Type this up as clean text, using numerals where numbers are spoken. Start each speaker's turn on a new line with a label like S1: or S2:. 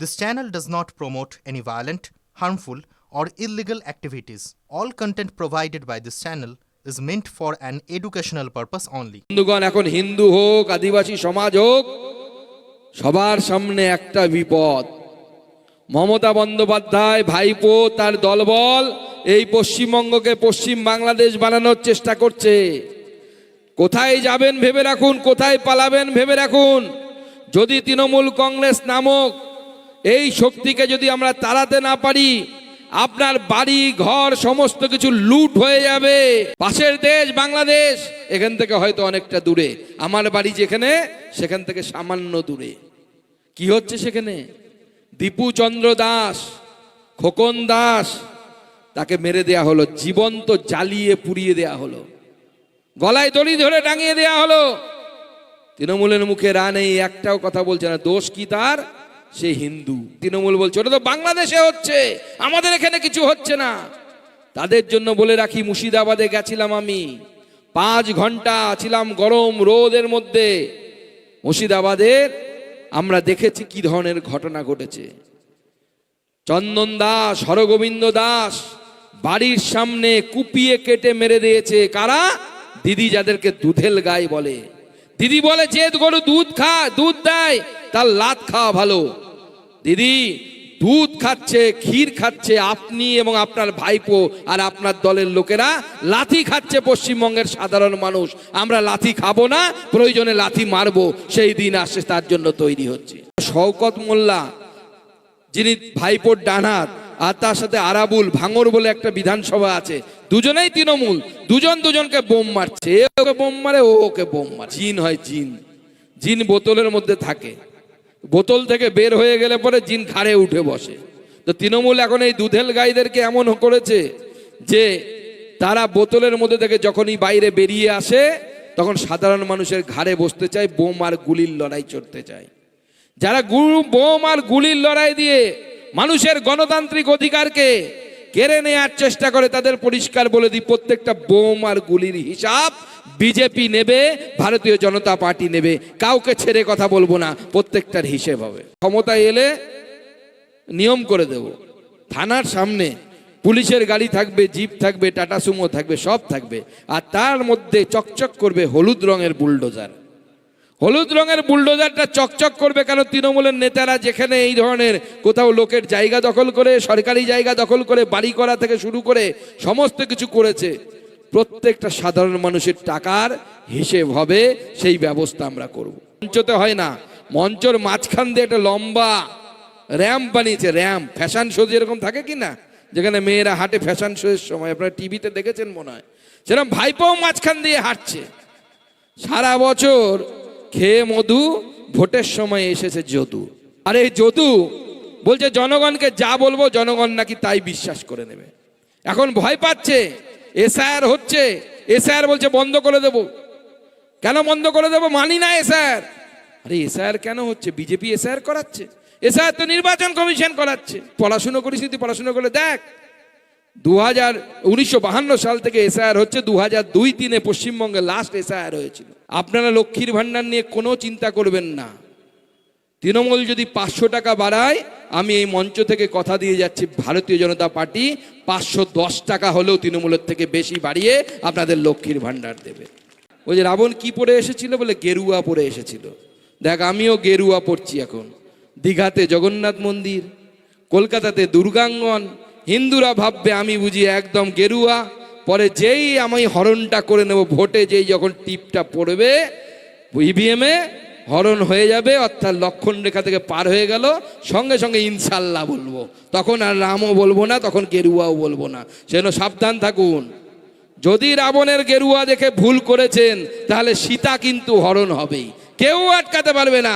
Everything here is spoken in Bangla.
S1: This channel does not promote any violent, harmful, or illegal activities. All content provided by this channel is meant for an educational purpose only.
S2: বন্ধুগণ, এখন হিন্দু হোক, আদিবাসী সমাজ হোক, সবার সামনে একটা বিপদ। মমতা বন্দ্যোপাধ্যায় ভাইপো তার দলবল এই পশ্চিমবঙ্গকে পশ্চিম বাংলাদেশ বানানোর চেষ্টা করছে। কোথায় যাবেন ভেবে রাখুন, কোথায় পালাবেন ভেবে রাখুন। যদি তৃণমূল কংগ্রেস নামক এই শক্তিকে যদি আমরা তাড়াতে না পারি, আপনার বাড়ি ঘর সমস্ত কিছু লুট হয়ে যাবে। পাশের দেশ বাংলাদেশ, এখান থেকে হয়তো অনেকটা দূরে, আমার বাড়ি যেখানে সেখান থেকে সামান্য দূরে। কি হচ্ছে সেখানে? দীপু চন্দ্র দাস, খোকন দাস, তাকে মেরে দেয়া হলো, জীবন্ত জ্বালিয়ে পুড়িয়ে দেয়া হলো, গলায় দড়ি ধরে টাঙিয়ে দেয়া হলো। তৃণমূলের মুখে রা নেই, একটাও কথা বলছে না। দোষ কি তার? সে হিন্দু। তৃণমূল বলছে ওটা তো বাংলাদেশে হচ্ছে, আমাদের এখানে কিছু হচ্ছে না। তাদের জন্য বলে রাখি, মুর্শিদাবাদে গেছিলাম আমি, 5 ঘন্টা ছিলাম গরম রোদের মধ্যে। মুর্শিদাবাদের আমরা দেখেছি কি ধরনের ঘটনা ঘটেছে। চন্দন দাস, হরগোবিন্দ দাস বাড়ির সামনে কুপিয়ে কেটে মেরে দিয়েছে। কারা? দিদি, যাদেরকে দুধেল গাই বলে। দিদি বলে যে গরু দুধ দেয় তার লাত খাওয়া ভালো। দিদি দুধ খাচ্ছে, ক্ষীর খাচ্ছে, আপনি এবং আপনার ভাইপো আর আপনার দলের লোকেরা লাথি খাচ্ছে। পশ্চিমবঙ্গের সাধারণ মানুষ আমরা লাথি খাবো না, প্রয়োজনে লাথি মারবো, সেই দিন আসছে, তার জন্য তৈরি হচ্ছে। শওকত মোল্লা, যিনি ভাইপোর ডানহাত, আর তার সাথে আরাবুল ভাঙর বলে একটা বিধানসভা আছে, দুজনেই তৃণমূল, দুজনকে বোম মারছে। এ ওকে বোম মারে, ও ওকে বোম মারে। জিন হয় জিন, জিন বোতলের মধ্যে থাকে, বোতল থেকে বের হয়ে গেলে পরে জিন ঘাড়ে উঠে বসে। তো তৃণমূল এখন এই দুধেল গাইদেরকে এমন করেছে যে তারা বোতলের মধ্যে থেকে যখনই বাইরে বেরিয়ে আসে তখন সাধারণ মানুষের ঘাড়ে বসতে চায়, বোম আর গুলির লড়াই চড়তে চায়। যারা বোম আর গুলির লড়াই দিয়ে মানুষের গণতান্ত্রিক অধিকারকে কেড়ে নেওয়ার চেষ্টা করে, তাদের পরিষ্কার বলে দিই, প্রত্যেকটা বোম আর গুলির হিসাব বিজেপি নেবে, ভারতীয় জনতা পার্টি নেবে। কাউকে ছেড়ে কথা বলবো না, প্রত্যেকটার হিসেব হবে। ক্ষমতায় এলে নিয়ম করে দেব, থানার সামনে পুলিশের গাড়ি থাকবে, জিপ থাকবে, টাটা সুমো থাকবে, সব থাকবে, আর তার মধ্যে চকচক করবে হলুদ রঙের বুলডোজার। হলুদ রঙের বুলডোজারটা চকচক করবে কেন? তৃণমূলের নেতারা যেখানে এই ধরনের কোথাও লোকের জায়গা দখল করে, সরকারি জায়গা দখল করে, বাড়ি করা থেকে শুরু করে সমস্ত কিছু করেছে, প্রত্যেকটা সাধারণ মানুষের টাকার হিসেব হবে, সেই ব্যবস্থা আমরা করব। মঞ্চতে হয় না, মঞ্চর মাঝখান দিয়ে একটা লম্বা র্যাম্প বানিয়েছে। র্যাম্প ফ্যাশন শো যেরকম থাকে কি না, যেখানে মেয়েরা হাঁটে ফ্যাশন শো এর সময়, আপনারা টিভিতে দেখেছেন মনে হয়, সেরকম ভাইপো মাঝখান দিয়ে হাঁটছে। সারা বছর খেয়ে মধু, ভোটের সময় এসেছে যদু। আর এই যদু বলছে জনগণকে যা বলবো জনগণ নাকি তাই বিশ্বাস করে নেবে। এখন ভয় পাচ্ছে, এসআইআর হচ্ছে, এসআইআর বলছে বন্ধ করে দেব। কেন বন্ধ করে দেব? মানি না এসআইআর। আরে এসআইআর কেন হচ্ছে? বিজেপি এসআইআর করাচ্ছে। এসআইআর তো নির্বাচন কমিশন করাচ্ছে। পড়াশুনো করিস, পড়াশুনো করে দেখ, 1952 সাল থেকে এসআইআর হচ্ছে। 2002-03 পশ্চিমবঙ্গে লাস্ট এসআইআর হয়েছিল। আপনারা লক্ষ্মীর ভান্ডার নিয়ে কোনো চিন্তা করবেন না। তৃণমূল যদি 500 টাকা বাড়ায়, আমি এই মঞ্চ থেকে কথা দিয়ে যাচ্ছি, ভারতীয় জনতা পার্টি 510 টাকা হলেও তৃণমূলের থেকে বেশি বাড়িয়ে আপনাদের লক্ষ্মীর ভান্ডার দেবে। ওই যে রাবণ কি পরে এসেছিল বলে, গেরুয়া পরে এসেছিল। দেখ, আমিও গেরুয়া পরছি এখন। দীঘাতে জগন্নাথ মন্দির, কলকাতাতে দুর্গাঙ্গন, হিন্দুরা ভাববে আমি বুঝি একদম গেরুয়া। পরে যেই আমি হরণটা করে নেব, ভোটে যেই যখন টিপটা পড়বে ইভিএমে, হরণ হয়ে যাবে, অর্থাৎ লক্ষণ রেখা থেকে পার হয়ে গেল, সঙ্গে সঙ্গে ইনশাল্লাহ বলবো। তখন আর রামও বলবো না, তখন গেরুয়াও বলবো না। সেজন্য সাবধান থাকুন। যদি রাবণের গেরুয়া দেখে ভুল করেছেন, তাহলে সীতা কিন্তু হরণ হবেই, কেউ আটকাতে পারবে না।